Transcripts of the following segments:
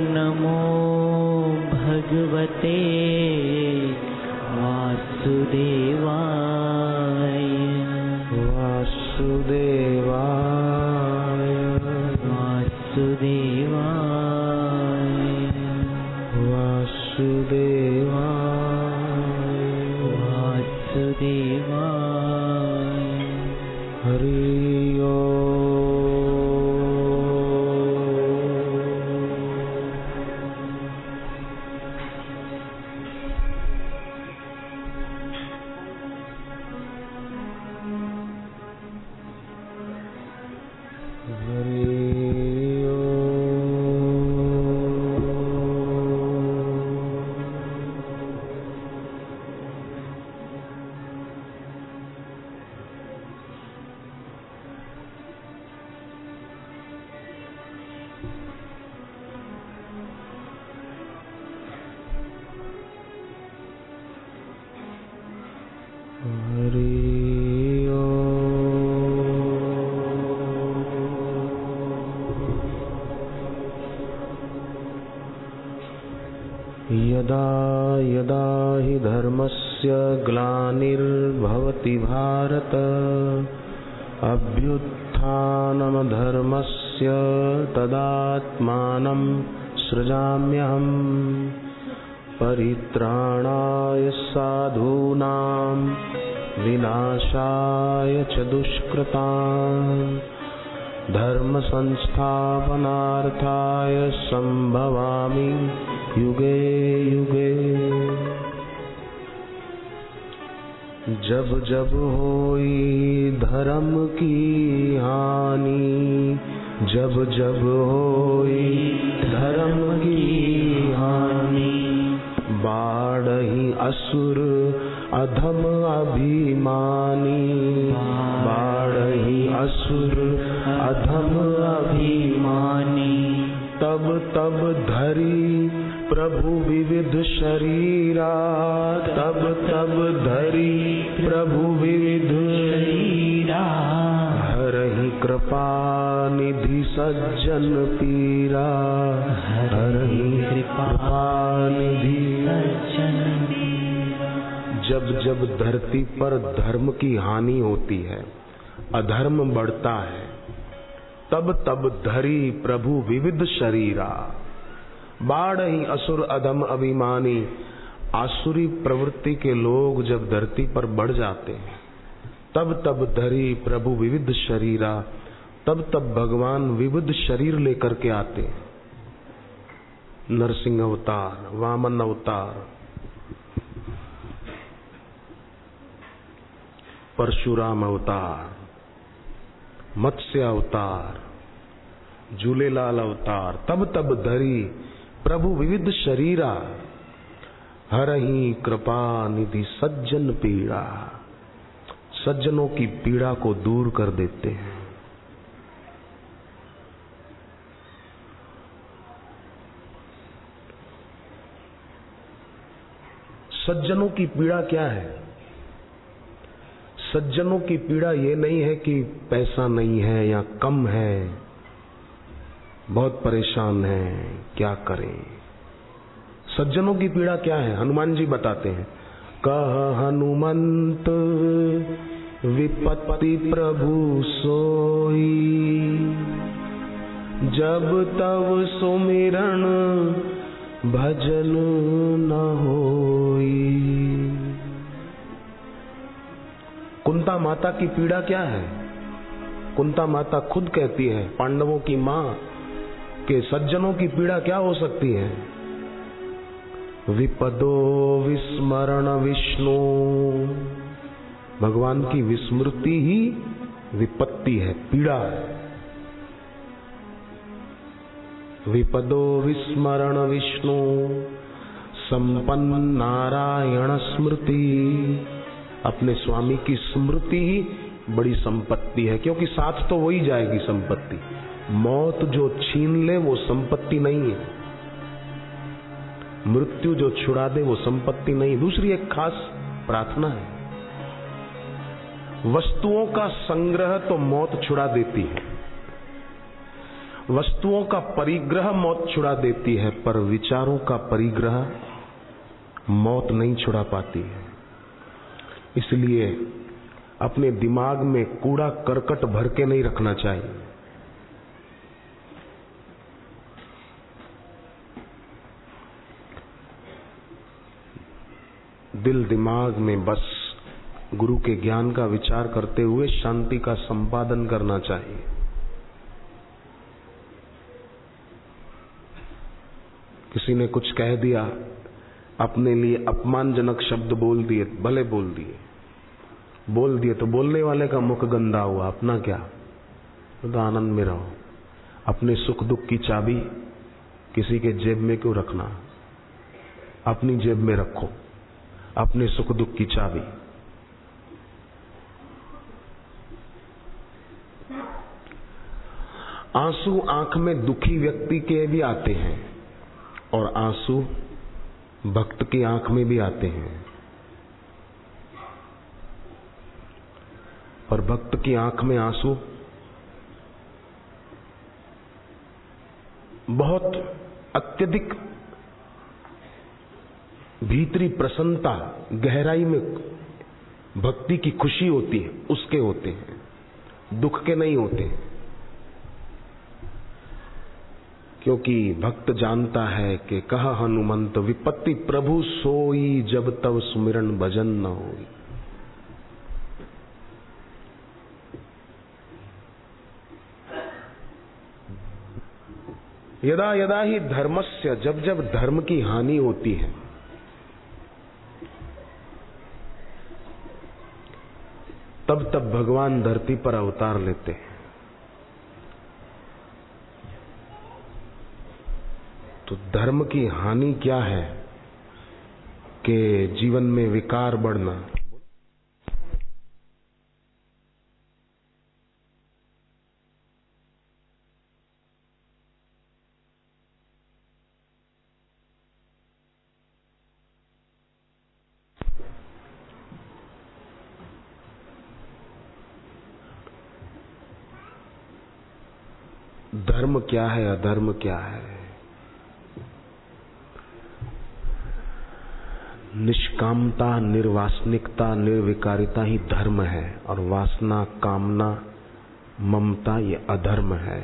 नमो भगवते वासुदेवाय। वासुदेवाय वासुदेवाय वासुदेवाय वासुदेवाय। हरि यदा यदा हि धर्मस्य ग्लानिर्भवति भारत अभ्युत्थानमधर्मस्य तदात्मानं सृजाम्यहम्। परित्राणाय साधूनां विनाशाय च दुष्कृतां धर्म संस्थापनार्थाय संभवामि युगे युगे। जब जब होई धर्म की हानि, जब जब होई धर्म की हानि, बाढ़हि असुर अधम अभिमानी, बाढ़हि असुर अधम अभिमानी। तब तब धरी प्रभु विविध शरीरा, तब तब धरी प्रभु विविध शरीरा। हरहि कृपा निधि सज्जन पीरा, हरहि कृपा निधि सज्जन पीरा। जब जब धरती पर धर्म की हानि होती है, अधर्म बढ़ता है, तब तब धरी प्रभु विविध शरीरा। बाढ़हि असुर अधम अभिमानी। आसुरी प्रवृत्ति के लोग जब धरती पर बढ़ जाते हैं, तब तब धरी प्रभु विविध शरीरा, तब तब भगवान विविध शरीर लेकर के आते हैं। नरसिंह अवतार, वामन अवतार, परशुराम अवतार, मत्स्य अवतार, झूलेलाल अवतार, तब तब धरी प्रभु विविध शरीरा। हरहि कृपा निधि सज्जन पीड़ा। सज्जनों की पीड़ा को दूर कर देते हैं। सज्जनों की पीड़ा क्या है? सज्जनों की पीड़ा ये नहीं है कि पैसा नहीं है या कम है, बहुत परेशान है, क्या करें। सज्जनों की पीड़ा क्या है? हनुमान जी बताते हैं, कह हनुमंत विपत्ति प्रभु सोई, जब तब सुमिरन भजन न होई। कुंता माता की पीड़ा क्या है? कुंता माता खुद कहती है, पांडवों की मां, के सज्जनों की पीड़ा क्या हो सकती है? विपदो विस्मरण विष्णु। भगवान की विस्मृति ही विपत्ति है, पीड़ा है। विपदो विस्मरण विष्णु संपन्न नारायण स्मृति। अपने स्वामी की स्मृति ही बड़ी संपत्ति है, क्योंकि साथ तो वही जाएगी संपत्ति। मौत जो छीन ले वो संपत्ति नहीं है, मृत्यु जो छुड़ा दे वो संपत्ति नहीं। दूसरी एक खास प्रार्थना है, वस्तुओं का संग्रह तो मौत छुड़ा देती है, वस्तुओं का परिग्रह मौत छुड़ा देती है, पर विचारों का परिग्रह मौत नहीं छुड़ा पाती है। इसलिए अपने दिमाग में कूड़ा करकट भर के नहीं रखना चाहिए। दिल दिमाग में बस गुरु के ज्ञान का विचार करते हुए शांति का संपादन करना चाहिए। किसी ने कुछ कह दिया, अपने लिए अपमानजनक शब्द बोल दिए, भले बोल दिए तो बोलने वाले का मुख गंदा हुआ, अपना क्या, तो आनंद में रहो। अपने सुख दुख की चाबी किसी के जेब में क्यों रखना, अपनी जेब में रखो अपने सुख दुख की चाबी। आंसू आंख में दुखी व्यक्ति के भी आते हैं और आंसू भक्त की आंख में भी आते हैं, पर भक्त की आंख में आंसू बहुत अत्यधिक भीतरी प्रसन्नता, गहराई में भक्ति की खुशी होती है, उसके होते हैं, दुख के नहीं होते। क्योंकि भक्त जानता है कि कहा हनुमंत विपत्ति प्रभु सोई, जब तब सुमिरन भजन न होई। यदा यदा ही धर्मस्य, जब जब धर्म की हानि होती है, तब तब भगवान धरती पर अवतार लेते हैं। तो धर्म की हानि क्या है कि जीवन में विकार बढ़ना। धर्म क्या है, अधर्म क्या है? निष्कामता, निर्वासनिकता, निर्विकारिता ही धर्म है, और वासना, कामना, ममता ये अधर्म है,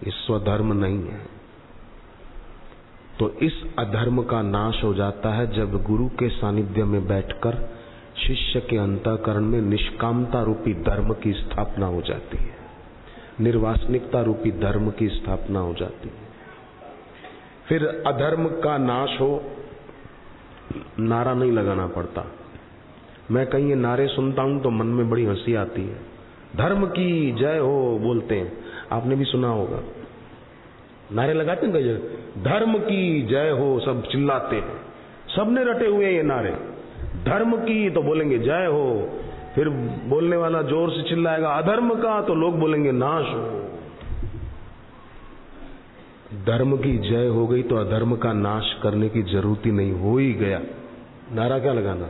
ये स्वधर्म नहीं है। तो इस अधर्म का नाश हो जाता है जब गुरु के सानिध्य में बैठकर शिष्य के अंतःकरण में निष्कामता रूपी धर्म की स्थापना हो जाती है, निर्वासनिकता रूपी धर्म की स्थापना हो जाती है। फिर अधर्म का नाश हो, नारा नहीं लगाना पड़ता। मैं कहीं ये नारे सुनता हूं तो मन में बड़ी हंसी आती है। धर्म की जय हो बोलते हैं, आपने भी सुना होगा, नारे लगाते हैं कई, धर्म की जय हो, सब चिल्लाते हैं, सबने रटे हुए ये नारे। धर्म की तो बोलेंगे जय हो, फिर बोलने वाला जोर से चिल्लाएगा अधर्म का, तो लोग बोलेंगे नाश हो। धर्म की जय हो गई तो अधर्म का नाश करने की जरूरत ही नहीं, हो ही गया, नारा क्या लगाना,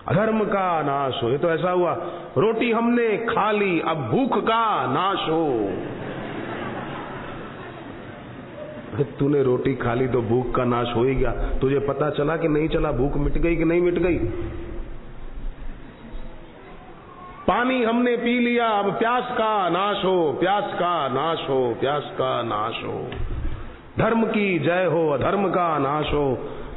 अधर्म का नाश हो। ये तो ऐसा हुआ, रोटी हमने खा ली, अब भूख का नाश हो। तूने रोटी खा ली तो भूख का नाश हो ही गया, तुझे पता चला कि नहीं चला, भूख मिट गई कि नहीं मिट गई। पानी हमने पी लिया, अब प्यास का नाश हो, प्यास का नाश हो, प्यास का नाश हो। धर्म की जय हो, अधर्म का नाश हो।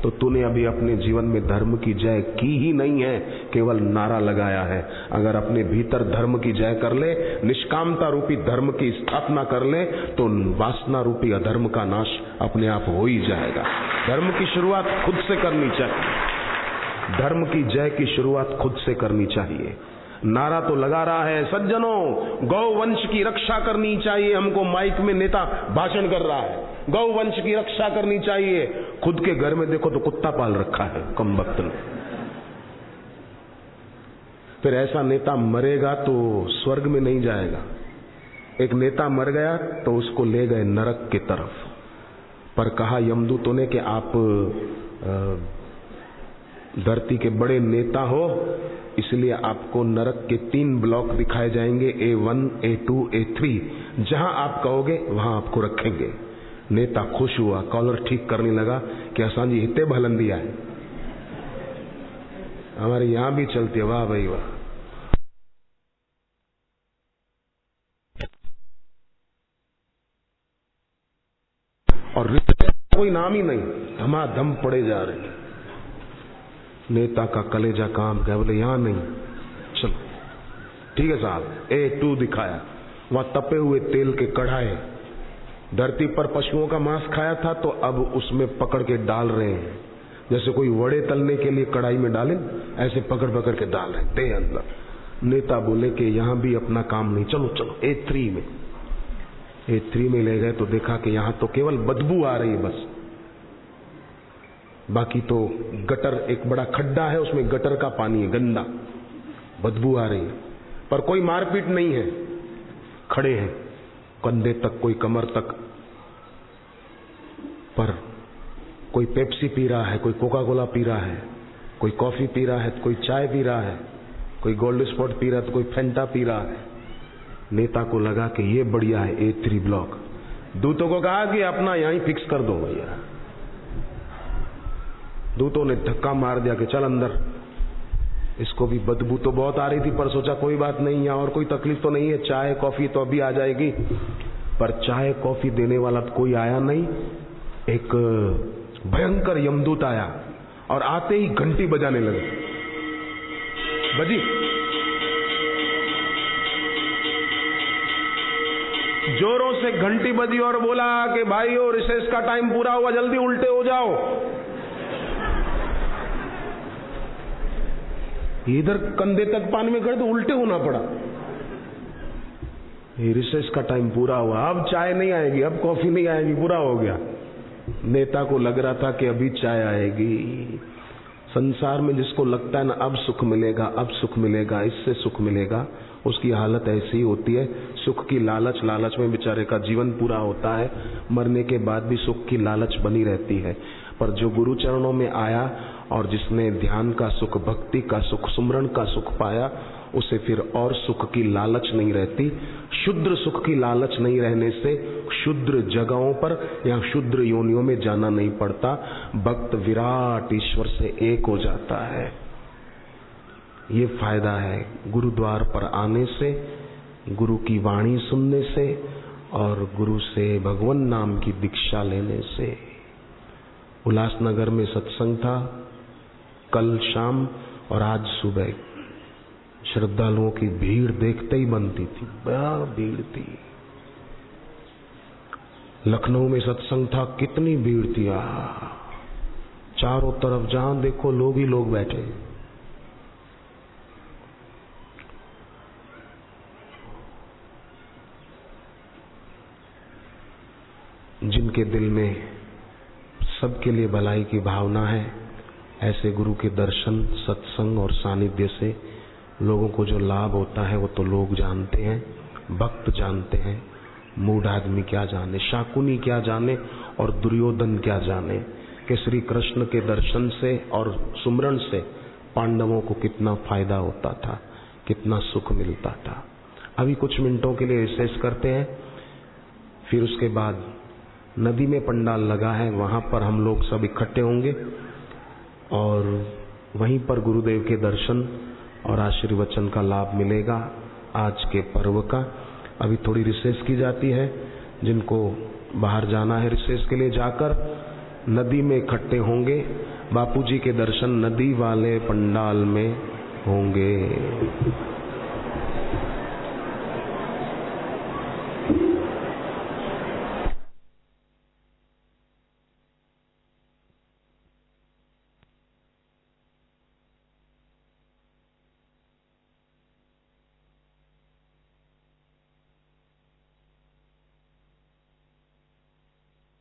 तो तूने अभी अपने जीवन में धर्म की जय की ही नहीं है, केवल नारा लगाया है। अगर अपने भीतर धर्म की जय कर ले, निष्कामता रूपी धर्म की स्थापना कर ले, तो वासना रूपी अधर्म का नाश अपने आप हो ही जाएगा। धर्म की शुरुआत खुद से करनी चाहिए, धर्म की जय की शुरुआत खुद से करनी चाहिए। नारा तो लगा रहा है, सज्जनों गौ वंश की रक्षा करनी चाहिए, हमको माइक में नेता भाषण कर रहा है, गौ वंश की रक्षा करनी चाहिए। खुद के घर में देखो तो कुत्ता पाल रखा है कम वक्त ने। फिर ऐसा नेता मरेगा तो स्वर्ग में नहीं जाएगा। एक नेता मर गया तो उसको ले गए नरक की तरफ, पर कहा यमदूतों ने कि आप धरती के बड़े नेता हो, इसलिए आपको नरक के 3 ब्लॉक दिखाए जाएंगे, A1, A2, A3। जहां आप कहोगे वहां आपको रखेंगे। नेता खुश हुआ, कॉलर ठीक करने लगा कि असांजी हिते भलंदी है, हमारे यहां भी चलती है। वाह भाई वाह। और कोई नाम ही नहीं, धमाधम पड़े जा रहे। नेता का कलेजा काम गया, बोले यहां नहीं, चलो ठीक है साहब। A2 दिखाया, वहां तपे हुए तेल के कढ़ाए, धरती पर पशुओं का मांस खाया था तो अब उसमें पकड़ के डाल रहे हैं, जैसे कोई वड़े तलने के लिए कढ़ाई में डाले, ऐसे पकड़ पकड़ के डाल रहे दे अंदर। नेता बोले कि यहां भी अपना काम नहीं, चलो चलो A3 में। A3 में ले गए तो देखा कि यहां तो केवल बदबू आ रही है बस, बाकी तो गटर, एक बड़ा खड्डा है उसमें गटर का पानी है, गंदा बदबू आ रही है, पर कोई मारपीट नहीं है। खड़े हैं कंधे तक, कोई कमर तक, पर कोई पेप्सी पी रहा है, कोई कोका कोला पी रहा है, कोई कॉफी पी रहा है, कोई चाय पी रहा है, कोई गोल्ड स्पॉट पी रहा है, तो कोई फेंटा पी रहा है। नेता को लगा कि ये बढ़िया है A3 ब्लॉक। दूतों को कहा कि अपना यहीं फिक्स कर दो भैया। दूतों ने धक्का मार दिया कि चल अंदर। इसको भी बदबू तो बहुत आ रही थी, पर सोचा कोई बात नहीं, यहाँ और कोई तकलीफ तो नहीं है, चाय कॉफी तो अभी आ जाएगी। पर चाय कॉफी देने वाला तो कोई आया नहीं। एक भयंकर यमदूत आया और आते ही घंटी बजाने लगे। बजी, जोरों से घंटी बजी और बोला कि भाइयों रिसेस का टाइम पूरा हुआ, जल्दी उल्टे हो जाओ। इधर कंधे तक पानी में गए तो उल्टे होना पड़ा। ये रिसेस का टाइम पूरा हुआ, अब चाय नहीं आएगी, अब कॉफी नहीं आएगी, पूरा हो गया। नेता को लग रहा था कि अभी चाय आएगी। संसार में जिसको लगता है ना अब सुख मिलेगा, अब सुख मिलेगा, इससे सुख मिलेगा, उसकी हालत ऐसी होती है। सुख की लालच, लालच में बेचारे का जीवन पूरा होता है, मरने के बाद भी सुख की लालच बनी रहती है। पर जो गुरु चरणों में आया और जिसने ध्यान का सुख, भक्ति का सुख, सुमरण का सुख पाया, उसे फिर और सुख की लालच नहीं रहती। शुद्र सुख की लालच नहीं रहने से शुद्र जगहों पर या शुद्र योनियों में जाना नहीं पड़ता। भक्त विराट ईश्वर से एक हो जाता है। ये फायदा है गुरुद्वार पर आने से, गुरु की वाणी सुनने से और गुरु से भगवान नाम की दीक्षा लेने से। उल्लासनगर में सत्संग था कल शाम और आज सुबह। श्रद्धालुओं की भीड़ देखते ही बनती थी, बड़ा भीड़ थी। लखनऊ में सत्संग था, कितनी भीड़ थी, चारों तरफ जहां देखो लोग ही लोग बैठे। जिनके दिल में सबके लिए भलाई की भावना है, ऐसे गुरु के दर्शन, सत्संग और सानिध्य से लोगों को जो लाभ होता है वो तो लोग जानते हैं, भक्त जानते हैं। मूढ़ आदमी क्या जाने, शाकुनी क्या जाने और दुर्योधन क्या जाने कि श्री कृष्ण के दर्शन से और सुमरण से पांडवों को कितना फायदा होता था, कितना सुख मिलता था। अभी कुछ मिनटों के लिए रिसेस करते हैं, फिर उसके बाद नदी में पंडाल लगा है, वहां पर हम लोग सब इकट्ठे होंगे और वहीं पर गुरुदेव के दर्शन और आशीर्वचन का लाभ मिलेगा आज के पर्व का। अभी थोड़ी रिसेस की जाती है, जिनको बाहर जाना है रिसेस के लिए जाकर नदी में इकट्ठे होंगे। बापूजी के दर्शन नदी वाले पंडाल में होंगे।